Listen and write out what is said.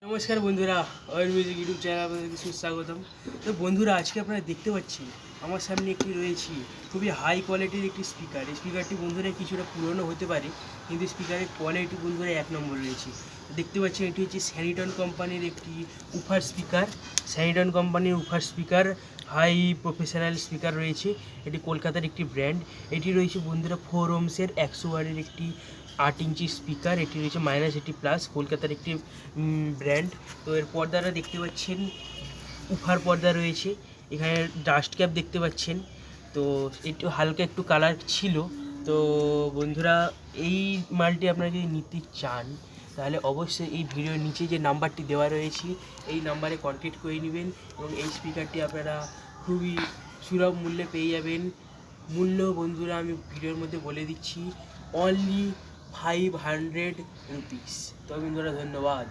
নমস্কার বন্ধুরা, oil music YouTube channel আপনাদেরকে সুস্বাগতম। তো বন্ধুরা, আজকে আপনারা দেখতে পাচ্ছেন আমার সামনে একটি রয়েছে খুবই হাই কোয়ালিটির একটি স্পিকার। এই স্পিকারটি বন্ধুরা কিছুটা পুরনো হতে পারে, কিন্তু স্পিকারের কোয়ালিটি বন্ধুরা এক নম্বর রয়েছে। দেখতে পাচ্ছেন এটি হচ্ছে স্যানিটন কোম্পানির একটি উফার স্পিকার। স্যানিটন কোম্পানির woofer speaker high professional speaker রয়েছে। এটি কলকাতার একটি ব্র্যান্ড। এটি রয়েছে বন্ধুরা 4 ohms-এর 100 ওয়াটের একটি 8 ইঞ্চি স্পিকার। এটি রয়েছে -80+, কলকাতার একটি ব্র্যান্ড। তো এর পর্দাটা দেখতে পাচ্ছেন, উফার পর্দা রয়েছে। এখানে ডাস্ট ক্যাপ দেখতে পাচ্ছেন। তো একটু হালকা একটু কালার ছিল। তো বন্ধুরা, এই মালটি আপনারা যদি নিতে চান তাহলে অবশ্যই এই ভিডিওর নিচে যে নাম্বারটি দেওয়া রয়েছে এই নাম্বারে কন্ট্যাক্ট করে নেবেন এবং এই স্পিকারটি আপনারা খুবই সুলভ মূল্যে পেয়ে যাবেন। মূল্য বন্ধুরা আমি ভিডিওর মধ্যে বলে দিচ্ছি, অনলি 500 রুপিস। তো বন্ধুরা, ধন্যবাদ।